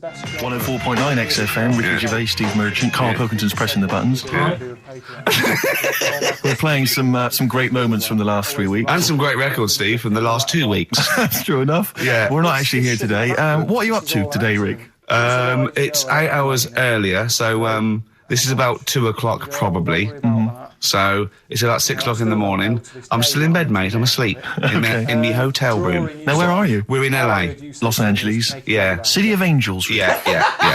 104.9 XFM, Ricky Gervais, Steve Merchant, Karl Pilkington's pressing the buttons. We're playing some great moments from the last 3 weeks. And some great records, Steve, from the last 2 weeks. That's true enough. Yeah. We're not actually here today. What are you up to today, Rick? It's 8 hours earlier, so this is about 2 o'clock probably. Mm-hmm. So it's about 6 o'clock in the morning. I'm still in bed, mate. I'm asleep in the hotel room. Now, where are you? We're in LA. Los Angeles. Yeah. City of Angels. Yeah.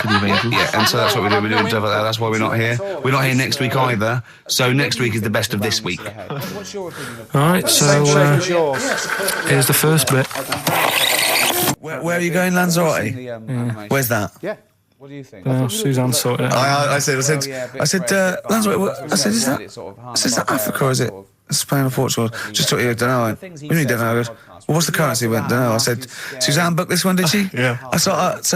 City of Angels. Yeah, and so that's what we're doing. We're doing stuff like that. That's why we're not here. We're not here next week either. So next week is the best of this week. Alright, so here's the first bit. Where are you going, Lanzarote? Where's that? Yeah. What do you think? Suzanne sorted it out. I said, Lanzarote, is that Africa or is it Spain or Portugal? Just thought you don't know. We really don't know. Well, what's the currency? Don't know. I said, Suzanne booked this one, did she? Yeah. I thought,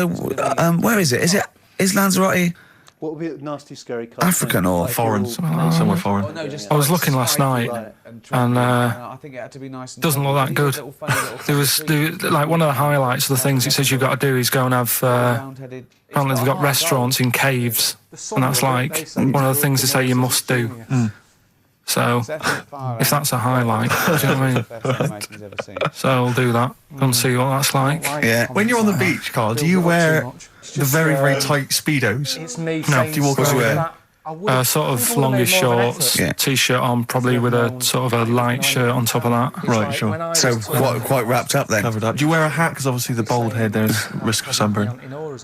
where is it? Is Lanzarote What would be a nasty, scary colour? African or Foreign, somewhere foreign. I was looking last night, and doesn't look that good. There was like one of the highlights of the things it says you've got to do is go and have. Apparently they've got restaurants in caves, and that's like one of the things they say you must do. Mm. So, if that's a highlight, do you know what I mean? So I'll do that and see what that's like. Yeah. When you're on the beach, Karl, do you wear the very, very tight Speedos? No. Do you walk around? Sort of longish shorts, t-shirt on, probably with a sort of a light shirt on top of that. Right, sure. So quite wrapped up then. Covered up. Do you wear a hat? Because obviously the bald head, there's risk of sunburn. No,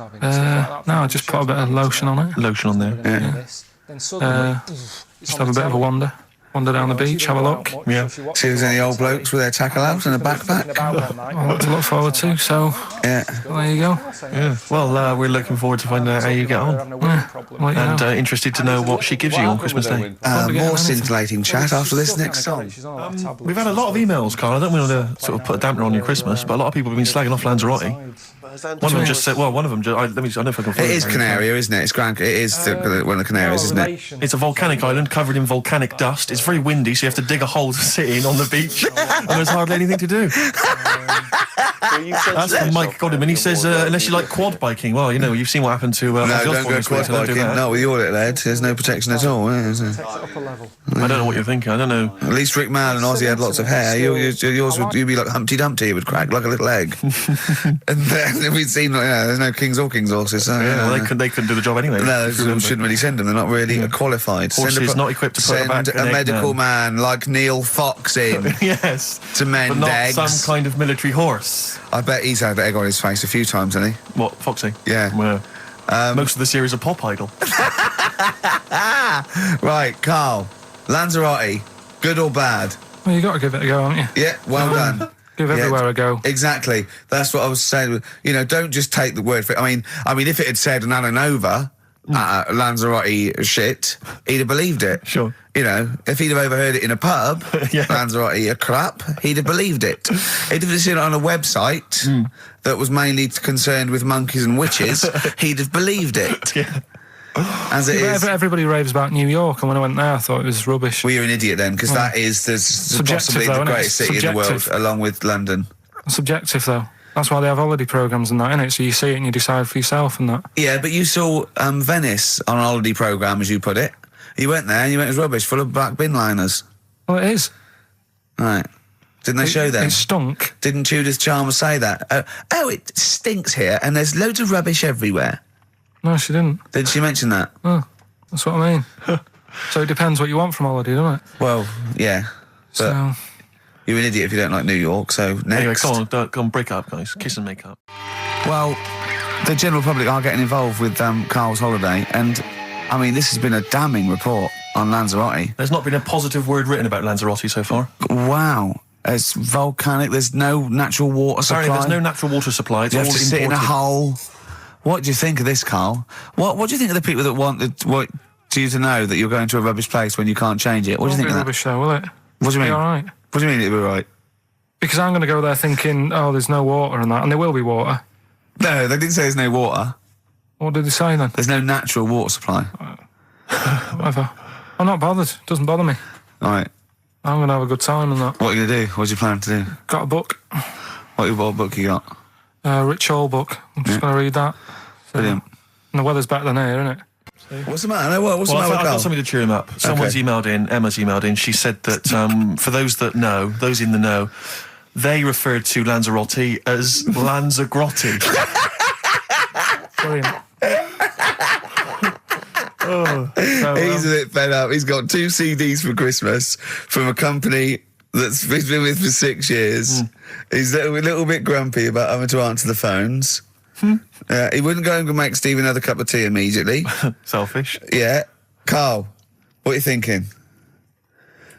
I just put a bit of lotion on it. Lotion on there. Yeah. Just have a bit of a wander down the beach, have a look. Yeah. See if there's any old blokes with their tackle out and a backpack. A lot to look forward to, so Yeah. there you go. Yeah. Well, we're looking forward to finding out how you get on. And interested to know what she gives you on Christmas Day. More scintillating chat after this next song. We've had a lot of emails, Karl. I don't want to sort of put a dampener on your Christmas, but a lot of people have been slagging off Lanzarote. One of them just said, I don't know if I can find It is Canaria, isn't it? It's Grand. It is one of the Canaries, isn't it? It's a volcanic island covered in volcanic dust. It's very windy, so you have to dig a hole to sit in on the beach, and there's hardly anything to do. That's from Mike Godham, and he says, unless you like quad biking, well, you know, you've seen what happened to... No, don't go quad biking. No, with your little head, there's no protection at all, is there? I don't know what you're thinking, I don't know. At least Rick Mann and Ozzy had lots of hair. Yours would be like Humpty Dumpty, it would crack like a little egg. And then we'd seen, there's no kings or king's horses. So, well, they couldn't do the job anyway. No, shouldn't really send them. They're not really qualified. Horses not equipped to put send a medical man like Neil Fox in. Yes. To mend but not eggs. Some kind of military horse. I bet he's had egg on his face a few times, hasn't he? What, Foxy? Yeah. Well, most of the series are Pop Idol. Right, Karl. Lanzarote, good or bad? Well, you got to give it a go, haven't you? Yeah, well done. Give everywhere a go. Exactly. That's what I was saying. You know, don't just take the word for it. I mean, if it had said an Alanova, Lanzarote shit, he'd have believed it. Sure. You know, if he'd have overheard it in a pub, Lanzarote a crap, he'd have believed it. He'd have seen it on a website that was mainly concerned with monkeys and witches, he'd have believed it. Yeah. As it is. Everybody raves about New York, and when I went there, I thought it was rubbish. Well, you're an idiot then, because that is possibly the greatest city in the world, along with London. Subjective, though. That's why they have holiday programmes and that, innit? So you see it and you decide for yourself and that. Yeah, but you saw Venice on a holiday programme, as you put it. You went there and you went, it was rubbish, full of black bin liners. Well, it is. Right. Didn't they show them? It stunk. Didn't Judith Chalmers say that? It stinks here and there's loads of rubbish everywhere. No, she didn't. Did she mention that? Oh, that's what I mean. So it depends what you want from holiday, doesn't it? Well, yeah. But you're an idiot if you don't like New York, so next. Anyway, go on, break up, guys. Kiss and make up. Well, the general public are getting involved with Karl's holiday, and, I mean, this has been a damning report on Lanzarote. There's not been a positive word written about Lanzarote so far. Wow. It's volcanic, there's no natural water supply. Apparently there's no natural water supply, it's you all have to imported. sit in a hole. What do you think of this, Karl? What do you think of the people that want you to know that you're going to a rubbish place when you can't change it? What do you think of that? Rubbish though, will it? What do you mean? All right. What do you mean it'll be right? Because I'm going to go there thinking, there's no water and that, and there will be water. No, they didn't say there's no water. What did they say then? There's no natural water supply. Whatever. I'm not bothered. It doesn't bother me. All right. I'm going to have a good time and that. What are you going to do? What's your plan to do? Got a book. What book you got? Rich Hall book. I'm just going to read that. Brilliant. And the weather's better than here, isn't it? What's the matter? What's the matter, I've got Karl? something to cheer him up. Someone's emailed in, Emma's emailed in, she said that for those that know, those in the know, they referred to Lanzarote as Lanzarote. Brilliant. He's a bit fed up. He's got 2 CDs for Christmas from a company that's he's been with for 6 years. He's a little bit grumpy about having to answer the phones. He wouldn't go and make Steve another cup of tea immediately. Selfish. Yeah. Carl, what are you thinking?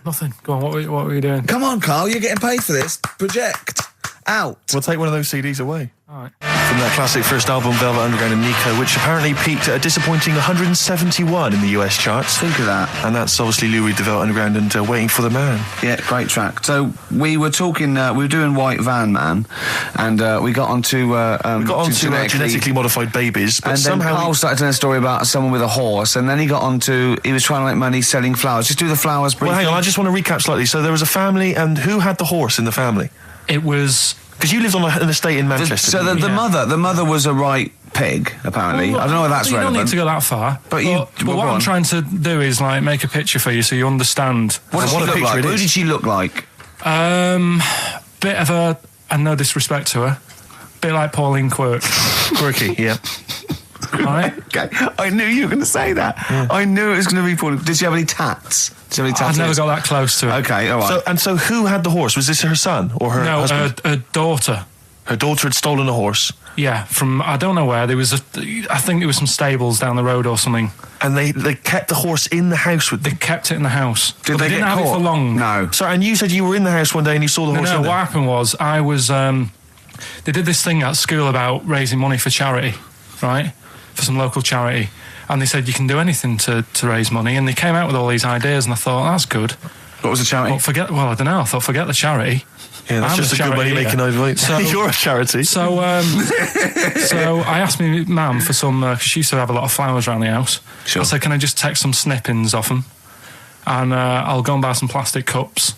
Nothing. Go on, what were you doing? Come on, Carl, you're getting paid for this. Project. Out. We'll take one of those CDs away. All right. From that classic first album, Velvet Underground and Nico, which apparently peaked at a disappointing 171 in the US charts. Think of that. And that's obviously Lou Reed, the Velvet Underground, and Waiting for the Man. Yeah, great track. So we were talking, we were doing White Van Man, and we got onto genetically modified babies, but and then somehow Karl started telling a story about someone with a horse, and then he got onto, he was trying to make money selling flowers. Just do the flowers briefly. Well, hang on, I just want to recap slightly. So there was a family, and who had the horse in the family? It was... Because you lived on an estate in Manchester. So the mother was a right pig, apparently. Well, I don't know if that's you relevant. don't need to go that far. But what I'm trying to do is like make a picture for you so you understand. What did she look like? Who did she look like? Bit of a, and no disrespect to her, bit like Pauline Quirk. Quirky, yeah. Right? Okay, I knew you were going to say that. Yeah. I knew it was going to be Pauline. Did she have any tats? I've never got that close to it. Okay, all right. So who had the horse? Was this her son or her husband? No, her daughter. Her daughter had stolen a horse. Yeah, from I don't know where. There was I think there was some stables down the road or something. And they kept the horse in the house with them. They kept it in the house. Did they didn't get have caught? it for long. No. Sorry, and you said you were in the house one day and you saw the horse. No, in there. what happened was I was. They did this thing at school about raising money for charity, right? For some local charity. And they said you can do anything to raise money, and they came out with all these ideas, and I thought that's good. What was the charity? Well, I don't know. I thought forget the charity. Yeah, that's just a good way of making over. So you're a charity. So, so I asked my mum for some because she used to have a lot of flowers around the house. Sure. I said, can I just take some snippings off them, and I'll go and buy some plastic cups,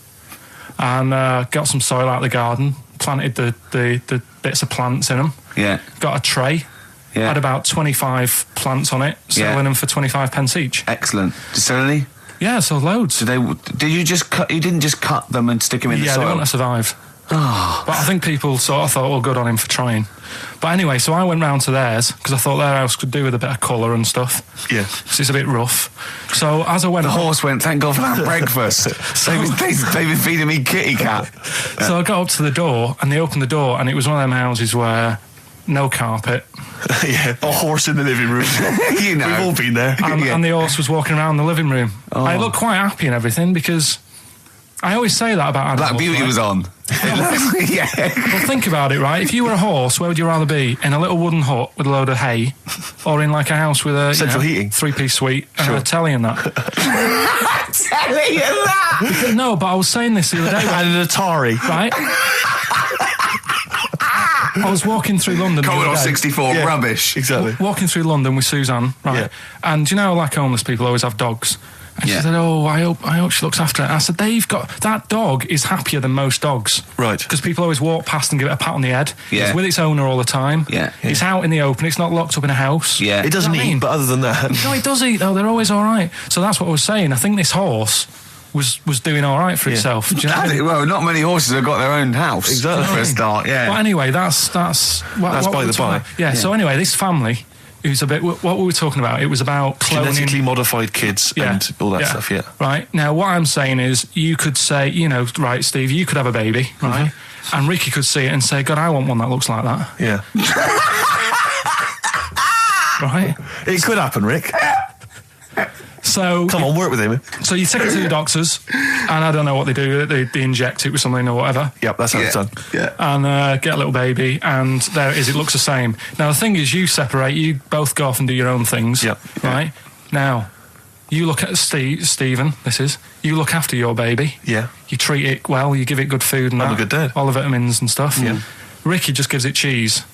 and got some soil out of the garden, planted the bits of plants in them. Yeah. Got a tray. Yeah. Had about 25 plants on it, selling them for 25 pence each. Excellent. Did you sell any? Yeah, sold loads. Did you just cut? You didn't just cut them and stick them in the soil? Yeah, they wouldn't have survived. But I think people sort of thought, good on him for trying. But anyway, so I went round to theirs because I thought their house could do with a bit of colour and stuff. Yeah. So it's a bit rough. So as I went... The horse went, thank God for that breakfast. They've been feeding me kitty cat. So I got up to the door and they opened the door and it was one of them houses where no carpet. Yeah, a horse in the living room. You know. We've all been there. And the horse was walking around the living room. Oh. I looked quite happy and everything because I always say that about animals. Black Beauty was on. Yeah. Well, think about it, right? If you were a horse, where would you rather be? In a little wooden hut with a load of hay, or in like a house with a central heating, 3-piece suite, and a telly and that? Telly and that. No, but I was saying this the other day. And an Atari, right? I was walking through London. Commodore 64, yeah, rubbish. Exactly. Walking through London with Suzanne, right? Yeah. And you know, like homeless people always have dogs. And she said, I hope she looks after it. I said, that dog is happier than most dogs. Right. Because people always walk past and give it a pat on the head. Yeah. It's with its owner all the time. Yeah. It's out in the open. It's not locked up in a house. Yeah. It doesn't eat, but other than that... No, it does eat, though. They're always all right. So that's what I was saying. I think this horse was doing all right for itself. Do you know what I mean? Well, not many horses have got their own house. Exactly. For a start, yeah. Well, anyway, that's by the by. Yeah, so anyway, this family... Who's a bit? What were we talking about? It was about cloning, genetically modified kids and all that stuff. Yeah. Right now, what I'm saying is, you could say, right, Steve, you could have a baby, right? And Ricky could see it and say, God, I want one that looks like that. Yeah. Right. It could happen, Rick. So come on, work with him. So you take it to the doctors, and I don't know what they do. They inject it with something or whatever. Yep, that's how it's done. Yeah. And get a little baby, and there it is. It looks the same. Now the thing is, you separate. You both go off and do your own things. Yep. Right. Now, you look at Stephen. You look after your baby. Yeah. You treat it well. You give it good food and I'm a good dad. all the vitamins and stuff. Yeah. Ricky just gives it cheese.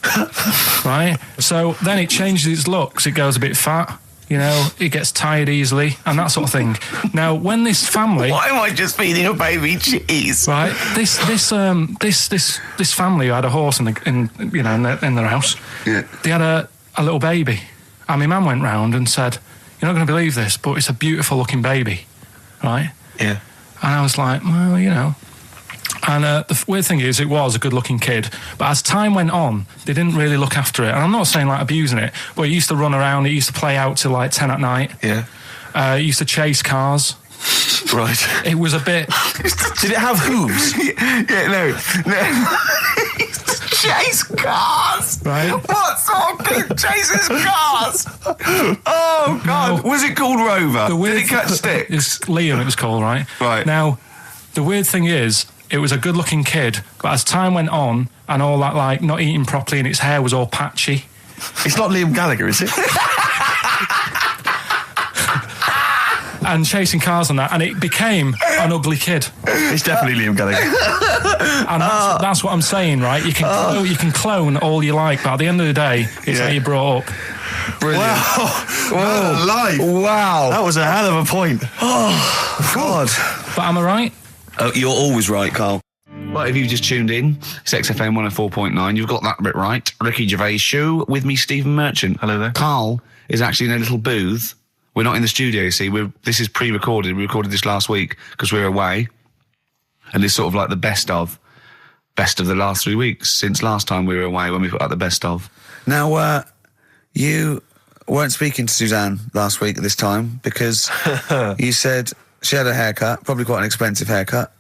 Right. So then it changes its looks. It goes a bit fat. It gets tired easily and that sort of thing. Now, when this family... Why am I just feeding a baby cheese? Right, this family who had a horse in their house. Yeah. They had a little baby. And my man went round and said, "You're not going to believe this, but it's a beautiful looking baby," right? Yeah. And I was like, well, you know. And the weird thing is, it was a good-looking kid, but as time went on, they didn't really look after it. And I'm not saying, like, abusing it, but it used to run around, it used to play out till, like, 10 at night. Yeah. It used to chase cars. Right. It was a bit... Did it have hooves? No. Chase cars. Right. What sort of kid chases cars? Oh God! No. Was it called Rover? Did it catch sticks? It's Liam, it was called, right? Right. Now, the weird thing is, it was a good-looking kid, but as time went on, and all that, like, not eating properly, and its hair was all patchy. It's not Liam Gallagher, is it? And chasing cars and that, and it became an ugly kid. It's definitely Liam Gallagher. And that's what I'm saying, right? You can clone all you like, but at the end of the day, it's how you brought up. Brilliant. Wow. Live. Wow. That was a hell of a point. Oh God. But am I right? Oh, you're always right, Karl. Well, if you've just tuned in, it's XFM 104.9. You've got that bit right. Ricky Gervais Show with me, Stephen Merchant. Hello there. Karl is actually in a little booth. We're not in the studio, you see. This is pre-recorded. We recorded this last week because we're away. And it's sort of like the best of the last 3 weeks since last time we were away when we put out the best of. Now, you weren't speaking to Suzanne last week at this time because you said she had a haircut, probably quite an expensive haircut.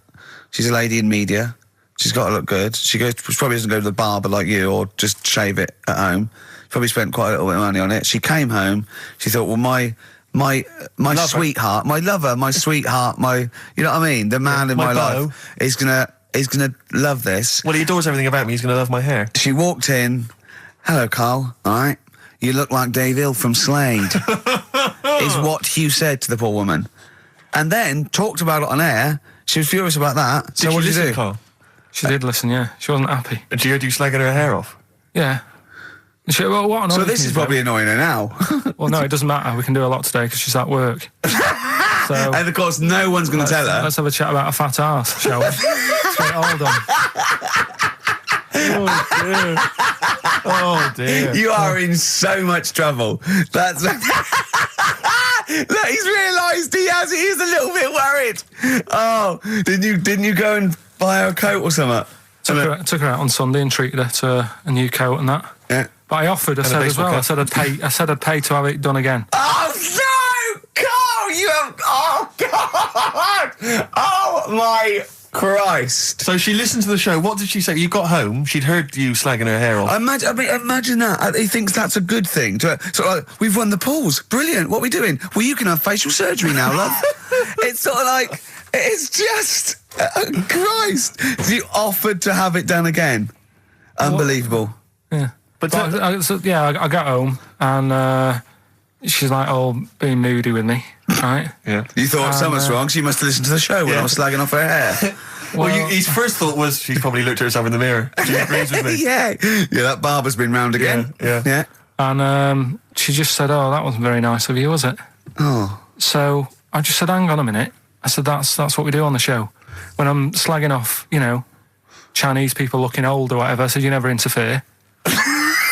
She's a lady in media. She's got to look good. She probably doesn't go to the barber like you or just shave it at home. She probably spent quite a little bit of money on it. She came home. She thought, well, my sweetheart, my lover, my sweetheart, you know what I mean? The man in my life is gonna love this. Well, he adores everything about me. He's going to love my hair. She walked in. Hello, Karl. All right. You look like Dave Hill from Slade. Is what you said to the poor woman. And then talked about it on air. She was furious about that. So what did you do? Karl? She did listen, yeah. She wasn't happy. And she heard you slagging her hair off? Yeah. She, well, what So this is probably annoying her now. Well, no, it doesn't matter. We can do a lot today because she's at work. So, and of course, no one's going to tell her. Let's have a chat about a fat arse, shall we? Hold on. Oh dear. You are in so much trouble. That's... Look, he's realised he is a little bit worried. Oh, didn't you go and buy her a coat or something? Took her out on Sunday and treated her to a new coat and that. Yeah. But I offered, I said as well, I said I'd pay to have it done again. Oh no, Karl, you have... Oh God! Oh my Christ! So she listened to the show. What did she say? You got home. She'd heard you slagging her hair off. Imagine that. He thinks that's a good thing. So like, we've won the pools. Brilliant. What are we doing? Well, you can have facial surgery now, love. It's sort of like, it's just, Christ. You offered to have it done again. Unbelievable. Yeah. But I got home and she's like all being moody with me, right? Yeah. You thought something's wrong. She must have listened to the show when I was slagging off her hair. Well, his first thought was she's probably looked at herself in the mirror. She agrees with me. Yeah, that barber's been round again. Yeah. And she just said, "Oh, that wasn't very nice of you, was it?" Oh. So I just said, "Hang on a minute." I said, "That's what we do on the show. When I'm slagging off, Chinese people looking old or whatever." I said, "You never interfere."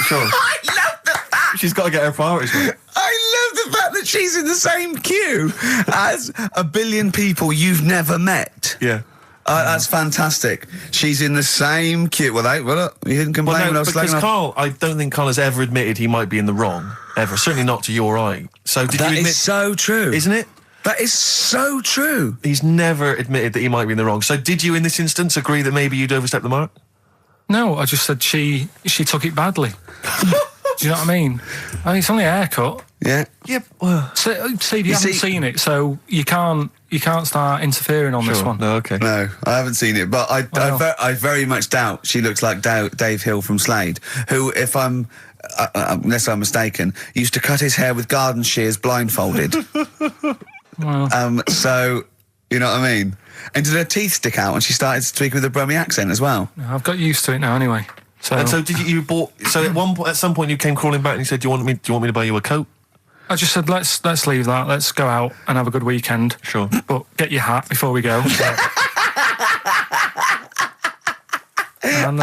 Sure. I love the fact. She's got to get her priorities right. I love the fact that she's in the same queue as a billion people you've never met. Yeah. That's fantastic. She's in the same queue. Well, look, you didn't complain when I was because slagging off. Karl, I don't think Karl has ever admitted he might be in the wrong, ever. Certainly not to your eye. So did you admit... That is so true. Isn't it? That is so true. He's never admitted that he might be in the wrong. So did you, in this instance, agree that maybe you'd overstepped the mark? No, I just said she took it badly. Do you know what I mean? It's only a haircut. Yeah. Yep. Well, Steve, you haven't seen it, so you can't start interfering on this one. No, okay. No, I haven't seen it, but I very much doubt she looks like Dave Hill from Slade, who, if I'm, unless I'm mistaken, used to cut his hair with garden shears blindfolded. Well. So, you know what I mean? And did her teeth stick out and she started speaking with a Brummie accent as well? No, I've got used to it now anyway. So, and so did you bought? So at some point you came crawling back and you said, "Do you want me to buy you a coat?" I just said, let's leave that. Let's go out and have a good weekend. Sure. But get your hat before we go. And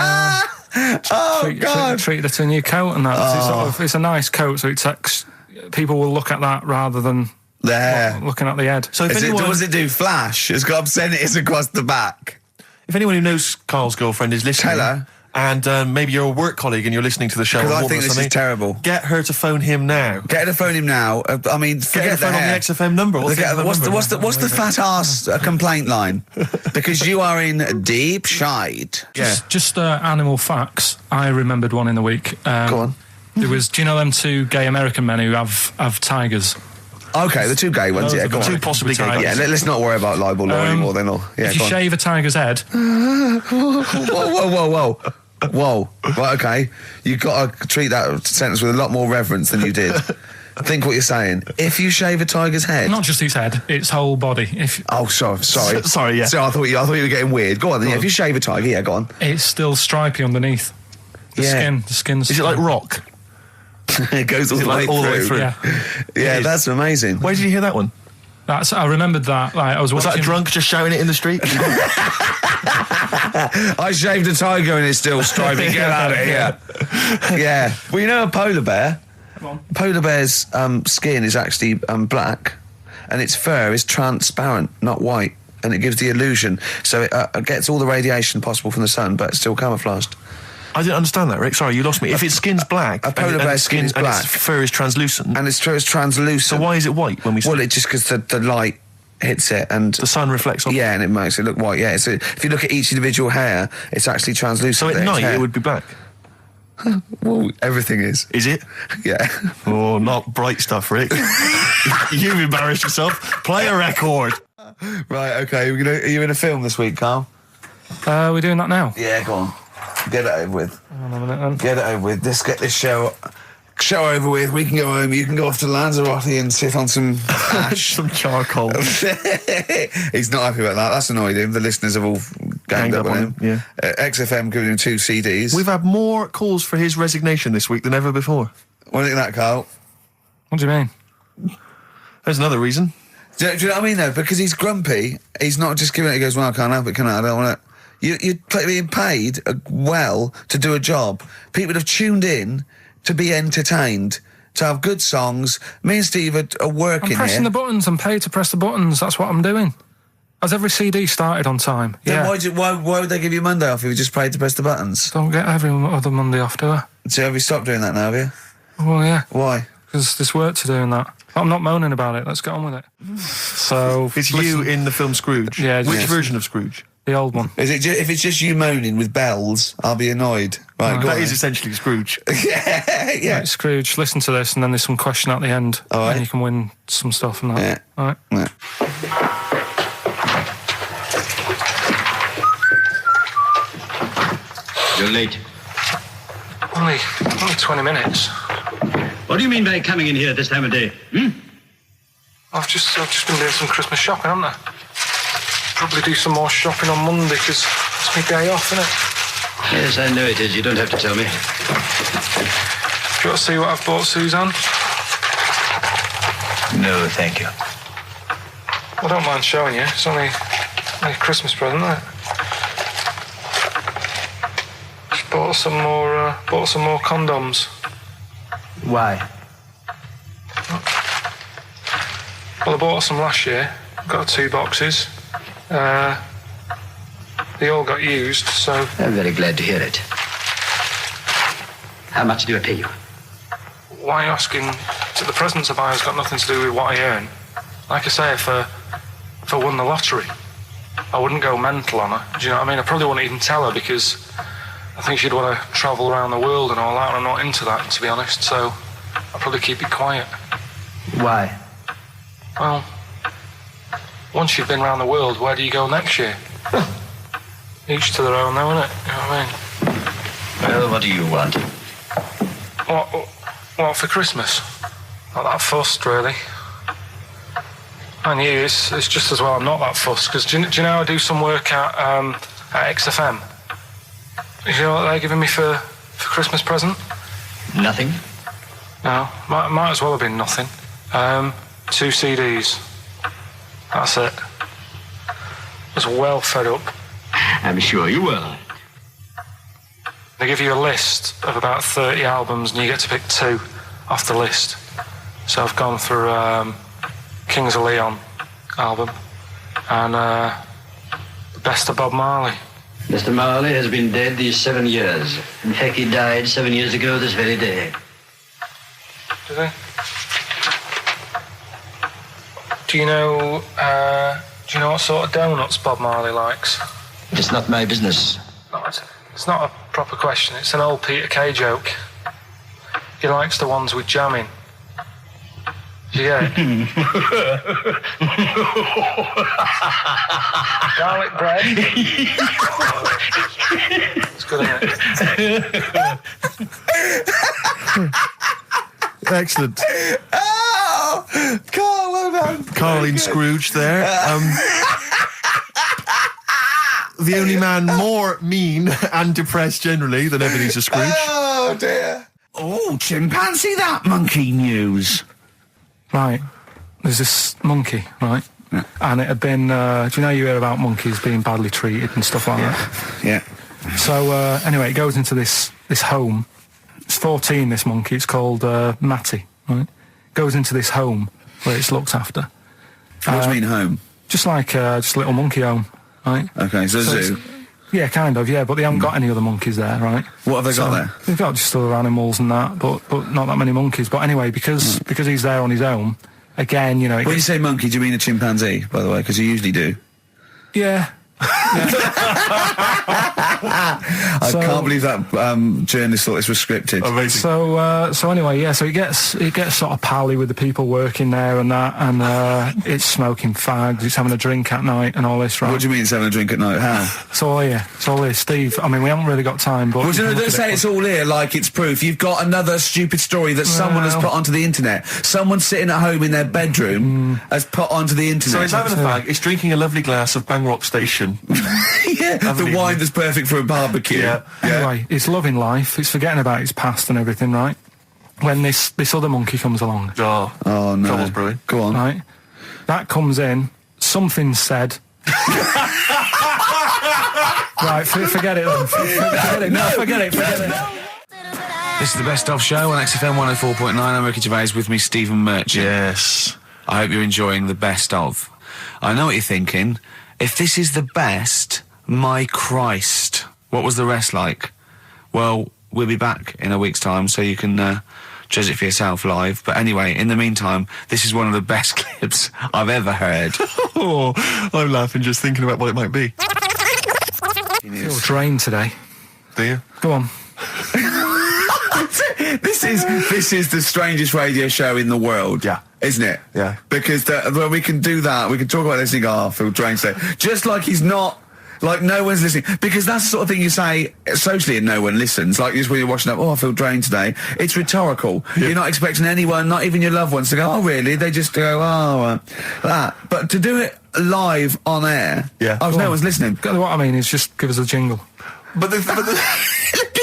Oh, God. Treated her to a new coat and that. It's a nice coat, so it takes... People will look at that rather than looking at the head. So if anyone... Does it do flash? It's got obscenities across the back. If anyone who knows Karl's girlfriend is listening... Tell her. And maybe you're a work colleague and you're listening to the show. Because I think this is terrible. Get her to phone him now. Get her to phone him now. I mean, forget the phone on the XFM number. What's the fat ass complaint line? Because you are in deep shite. Just animal facts. I remembered one in the week. Go on. There was, do you know them two gay American men who have tigers? Okay, the two gay ones, Those yeah, are go the on. two possibly gay Yeah, ones. let's not worry about libel law anymore then. If you shave a tiger's head... Whoa. Right, okay. You've got to treat that sentence with a lot more reverence than you did. Think what you're saying. If you shave a tiger's head... Not just its head, its whole body. Sorry. Sorry, yeah. So I thought you were getting weird. Go on then. Yeah, if you shave a tiger, yeah, go on. It's still stripy underneath. The skin's... Is it like rock? It goes all the way through. Yeah, that's amazing. Where did you hear that one? I remembered that. Like, was that a drunk just shouting it in the street? I shaved a tiger and it's still stripy. Get out of here. Yeah. Well, you know a polar bear? Come on. Polar bear's skin is actually black and its fur is transparent, not white, and it gives the illusion. So it gets all the radiation possible from the sun, but it's still camouflaged. I didn't understand that, Rick. Sorry, you lost me. If its skin's black, a polar bear's skin is black, and its fur is translucent, and its fur is translucent. So why is it white when we? Well, it's just because the light hits it and the sun reflects on it. Yeah, and it makes it look white. Yeah, so if you look at each individual hair, it's actually translucent. So at night it would be black. Well, everything is. Is it? Yeah. Oh, not bright stuff, Rick. You've embarrassed yourself. Play a record. Right. Okay. Are you in a film this week, Karl? We're doing that now. Yeah. Go on. Get it over with. Hang on a minute, then. Get it over with. Let's get this show over with. We can go home. You can go off to Lanzarote and sit on some ash. Some charcoal. He's not happy about that. That's annoyed him. The listeners have all ganged up on him. Yeah. XFM giving him 2 CDs. We've had more calls for his resignation this week than ever before. What do you think of that, Karl? What do you mean? There's another reason. Do you know what I mean, though? Because he's grumpy. He's not just giving it. He goes, well, I can't help it, can I? I don't want it. You're being paid well to do a job. People have tuned in to be entertained, to have good songs. Me and Steve are working here. I'm pressing the buttons. I'm paid to press the buttons. That's what I'm doing. Has every CD started on time? Then why would they give you Monday off if you just paid to press the buttons? Don't get every other Monday off, do I? So have you stopped doing that now, have you? Well, yeah. Why? Because there's work to do in that. I'm not moaning about it. Let's get on with it. So it's you in the film Scrooge. Yeah. Which version of Scrooge? The old one. Is it? If it's just you moaning with bells, I'll be annoyed. Right, that is essentially Scrooge. Yeah. Right, Scrooge, listen to this, and then there's some question at the end, and you can win some stuff from that. Yeah. All right. Yeah. You're late. Only 20 minutes. What do you mean by coming in here this time of day? I've just been doing some Christmas shopping, haven't I? Probably do some more shopping on Monday because it's my day off, isn't it? Yes, I know it is. You don't have to tell me. Do you want to see what I've bought Suzanne? No, thank you. I don't mind showing you. It's only a Christmas present, isn't it? Just bought some more condoms. Why? Well, I bought some last year. Got 2 boxes. They all got used, so... I'm very glad to hear it. How much do I pay you? Why are you asking? The presents I buy has got nothing to do with what I earn. Like I say, if I won the lottery, I wouldn't go mental on her. Do you know what I mean? I probably wouldn't even tell her because I think she'd want to travel around the world and all that, and I'm not into that, to be honest, so I'd probably keep it quiet. Why? Well, once you've been around the world, where do you go next year? Each to their own, though, innit? You know what I mean? Well, what do you want? What for Christmas? Not that fussed, really. And you, it's just as well I'm not that fussed, because do you know I do some work at XFM? Do you know what they're giving me for Christmas present? Nothing? No, might as well have been nothing. 2 CDs. That's it. I was well fed up. I'm sure you will. They give you a list of about 30 albums, and you get to pick 2 off the list. So I've gone for Kings of Leon album and the Best of Bob Marley. Mr. Marley has been dead these 7 years. In fact, he died 7 years ago this very day. Did he? Do you know what sort of donuts Bob Marley likes? It's not my business. No, it's not a proper question. It's an old Peter Kay joke. He likes the ones with jam in. Do you get it? Garlic bread. It's good, isn't it? Excellent. Oh, Karl, well done. Karl in Scrooge there. The only man more mean and depressed generally than Ebenezer Scrooge. Oh, dear. Oh, chimpanzee that monkey news. Right. There's this monkey, right? Yeah. And it had been, do you know you hear about monkeys being badly treated and stuff like that? Yeah. So, anyway, it goes into this home. It's 14, this monkey. It's called Matty, right? Goes into this home where it's looked after. What do you mean home? Just like just a little monkey home, right? Okay, so zoo. Yeah, kind of, yeah, but they haven't got any other monkeys there, right? What have they got there? They've got just other animals and that, but not that many monkeys. But anyway, because he's there on his own, again, you know... When you say monkey, do you mean a chimpanzee, by the way? Because you usually do. Yeah. I can't believe that journalist thought this was scripted. Amazing. So anyway, yeah. So he gets sort of pally with the people working there and that, and it's smoking fags. It's having a drink at night and all this, right? What do you mean it's having a drink at night? How? It's all here. It's all here, Steve. I mean, we haven't really got time, but... Well, don't say it's all here like it's proof. You've got another stupid story that someone has put onto the internet. Someone sitting at home in their bedroom has put onto the internet. So it's having a fag. It's drinking a lovely glass of Bang Rock Station. Yeah, the wine that's perfect for a barbecue. Yeah. Anyway, it's loving life. It's forgetting about its past and everything, right? When this other monkey comes along. Oh no. Trouble's brewing. Go on. Right? That comes in, something's said. Right, forget it then. Forget it. No, forget it. This is the Best Of Show on XFM 104.9. I'm Ricky Gervais, with me, Stephen Merchant. Yes. I hope you're enjoying the Best Of. I know what you're thinking. If this is the best, my Christ, what was the rest like? Well, we'll be back in a week's time, so you can judge it for yourself live. But anyway, in the meantime, this is one of the best clips I've ever heard. Oh, I'm laughing just thinking about what it might be. I feel drained today. Do you? Go on. This is the strangest radio show in the world. Yeah. Isn't it? Yeah. Because when we can do that, we can talk about this and go, oh, I feel drained today. Just like he's not, like no one's listening. Because that's the sort of thing you say socially and no one listens. Like just when you're watching up, oh, I feel drained today. It's rhetorical. Yeah. You're not expecting anyone, not even your loved ones, to go, oh, really? They just go, oh, that. But to do it live on air, no one's listening. What I mean is just give us a jingle. But the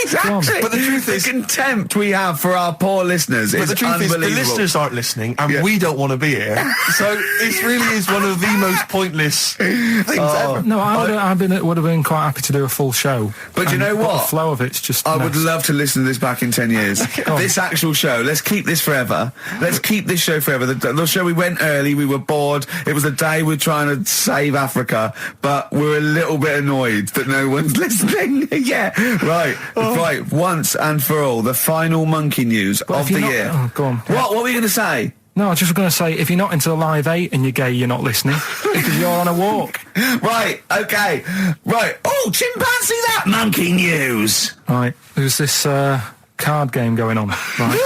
Exactly. But the truth is, the contempt we have for our poor listeners is unbelievable. The listeners aren't listening, and we don't want to be here. So it really is one of the most pointless things ever. No, I would have been quite happy to do a full show. But you know what? The flow of it's just. I would love to listen to this back in 10 years. This actual show. Let's keep this forever. Let's keep this show forever. The show, we went early. We were bored. It was a day we're trying to save Africa, but we're a little bit annoyed that no one's listening. Yeah, right. Right, once and for all, the final monkey news of the year. Oh, go on. What were you going to say? No, I was just going to say, if you're not into the Live 8 and you're gay, you're not listening, because you're on a walk. Right, okay. Right. Oh, chimpanzee that monkey news. Right, there's this card game going on, right?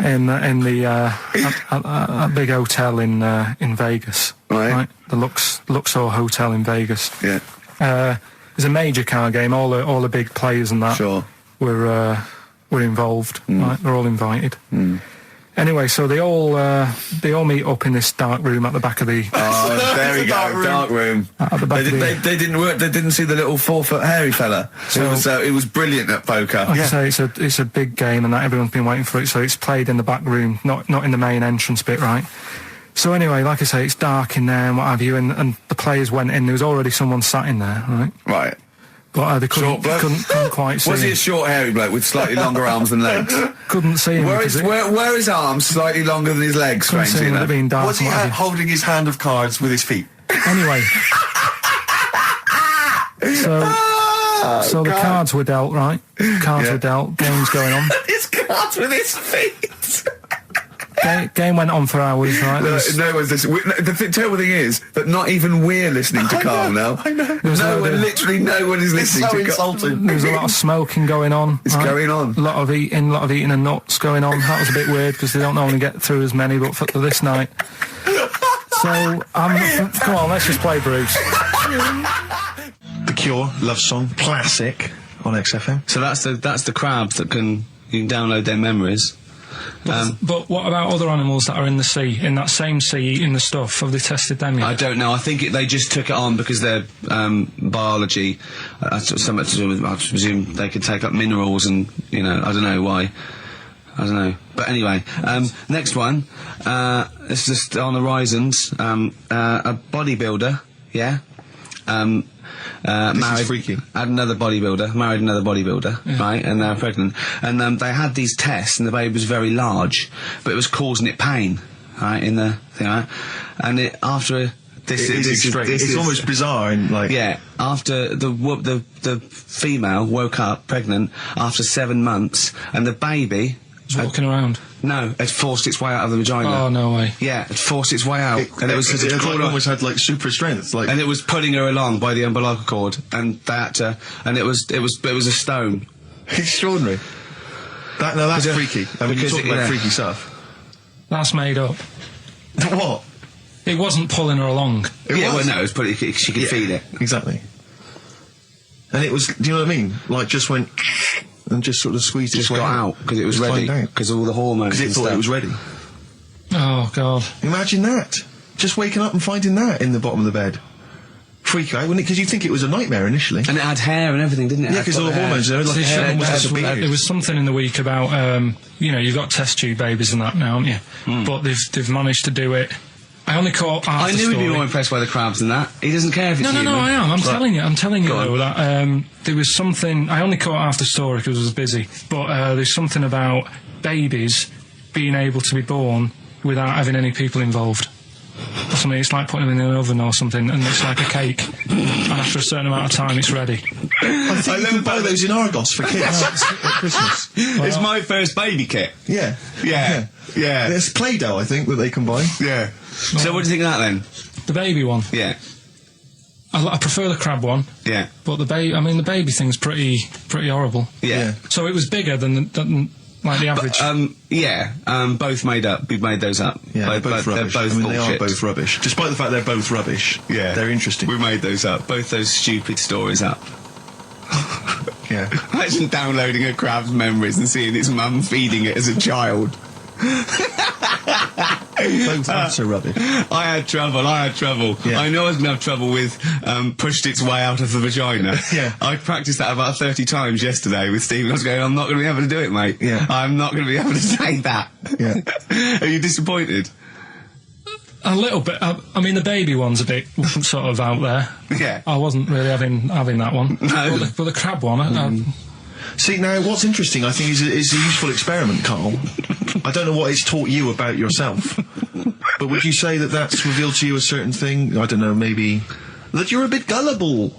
in the big hotel in Vegas. Right. The Luxor Hotel in Vegas. Yeah. There's a major card game. All the big players and that were involved. Right? They're all invited. Anyway, so they all meet up in this dark room at the back of the. Oh, there we go, dark room. At the back they didn't work. They didn't see the little 4-foot hairy fella. So it was brilliant at poker. Like I say, it's a big game, and that everyone's been waiting for it. So it's played in the back room, not in the main entrance bit, right? So anyway, like I say, it's dark in there and what have you, and the players went in. There was already someone sat in there, right? Right. but they couldn't quite see Was he him. a short, hairy bloke with slightly longer arms than legs? Couldn't see him. Were because his arms slightly longer than his legs, couldn't see strangely him with it enough? being dark. Was he and what have you. holding his hand of cards with his feet? Anyway. So the cards were dealt, right? Cards were dealt, games going on. His cards with his feet! Game went on for hours, right? No one's listening. The terrible thing is that not even we're listening to Karl now. I know. Literally no one is listening to Karl. Insulting. There was a lot of smoking going on. It's going on. A lot of eating and nuts going on. That was a bit weird because they don't normally get through as many, but for this night. So, come on, let's just play Bruce. The Cure, Love Song, classic on XFM. So that's the crabs that you can download their memories. But what about other animals that are in the sea, in that same sea, eating the stuff? Have they tested them yet? I don't know. I think they just took it on because their biology, something to do with, I presume they could take up minerals and, I don't know why. I don't know. But anyway, next one, it's just on the horizons, a bodybuilder, yeah? Married, freaky. married another bodybuilder, right, and they're pregnant, and they had these tests, and the baby was very large, but it was causing it pain, right, in the thing, right, and after It's almost bizarre and after the female woke up pregnant after 7 months, and the baby was walking around. No, it forced its way out of the vagina. Oh, no way. Yeah, it forced its way out. And it almost had super strength. And it was pulling her along by the umbilical cord, and they had to, and it was a stone. Extraordinary. That's freaky. I mean, you're talking about freaky stuff. That's made up. What? It wasn't pulling her along. It was she could feel it. Exactly. And it was, do you know what I mean? Like, just went and just sort of squeezed its way out because it was ready, because all the hormones. Because it thought it was ready. Oh, God. Imagine that. Just waking up and finding that in the bottom of the bed. Freak out, wouldn't it? Because you'd think it was a nightmare initially. And it had hair and everything, didn't it? Yeah, because all the hormones, there was something in the week about, you've got test tube babies and that now, haven't you? But they've managed to do it. I only caught half I knew he'd be more impressed by the crabs than that. He doesn't care if it's human. No, I am. I'm telling you though, that there was something. I only caught half the story because I was busy. But there's something about babies being able to be born without having any people involved. Or something. It's like putting them in an oven or something, and it's like a cake. And after a certain amount of time, it's ready. I think you can buy those in Argos for kids at Christmas. It's my first baby kit. Yeah. There's Play-Doh, I think, that they can buy. Yeah. So what do you think of that then? The baby one. Yeah. I prefer the crab one. Yeah. But the baby thing's pretty horrible. Yeah. So it was bigger than like the average. Both made up. We made those up. Yeah, they're both rubbish. They're both they are both rubbish. Despite the fact they're both rubbish. Yeah. They're interesting. We made those up. Both those stupid stories up. Yeah. Imagine downloading a crab's memories and seeing its mum feeding it as a child. Both are rubbish. I had trouble. Yeah. I know I was going to have trouble with pushed its way out of the vagina. Yeah. I practiced that about 30 times yesterday with Steve. I was going, I'm not going to be able to do it, mate. Yeah. I'm not going to be able to say that. Yeah. Are you disappointed? A little bit. I mean, the baby one's a bit sort of out there. Yeah. I wasn't really having that one. No. But the crab one, See, now, what's interesting, I think, is a useful experiment, Karl. I don't know what it's taught you about yourself, but would you say that that's revealed to you a certain thing? I don't know, maybe that you're a bit gullible.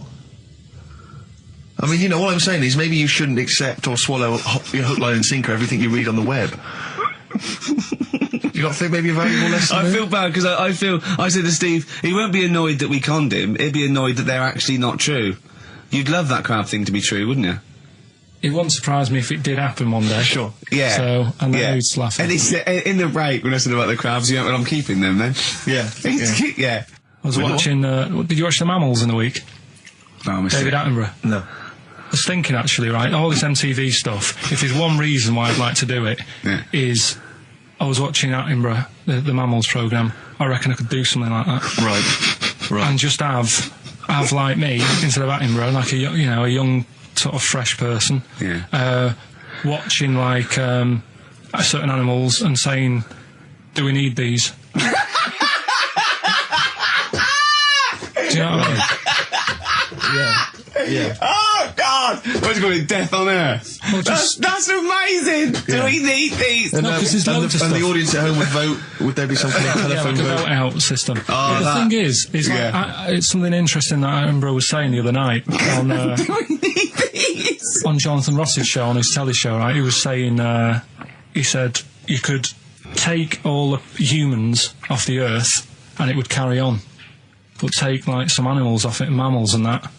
I mean, what I'm saying is maybe you shouldn't accept or swallow hook, line and sinker everything you read on the web. You got to think maybe a valuable lesson I there? feel bad because I said to Steve, he won't be annoyed that we conned him, he'd be annoyed that they're actually not true. You'd love that crab thing to be true, wouldn't you? it wouldn't surprise me if it did happen one day. Sure. Yeah. So, and then he's laughing. And he said, in the break, when I said about the crabs, well, I'm keeping them then. Yeah. Yeah. I was watching, did you watch The Mammals in the week? Oh, David Attenborough. No. I was thinking, actually, right, all this MTV stuff, if there's one reason why I'd like to do it, is I was watching Attenborough, the Mammals programme. I reckon I could do something like that. Right. And just have like me, instead of Attenborough, like a young, sort of fresh person, watching, like, certain animals and saying, do we need these? Do you know what I mean? Yeah. Oh, God! What do you call it? Death on Earth. Well, That's amazing. Do we need these? And, No, 'cause there's and, loads of and the stuff. audience at home would vote. Would there be some kind of telephone like a vote? vote out system. Oh, But the thing is yeah. like, it's something interesting that Attenborough was saying the other night on Do we need these? on Jonathan Ross's show, on his telly show, right? He was saying, he said you could take all the humans off the earth and it would carry on, but take like some animals off it, mammals and that,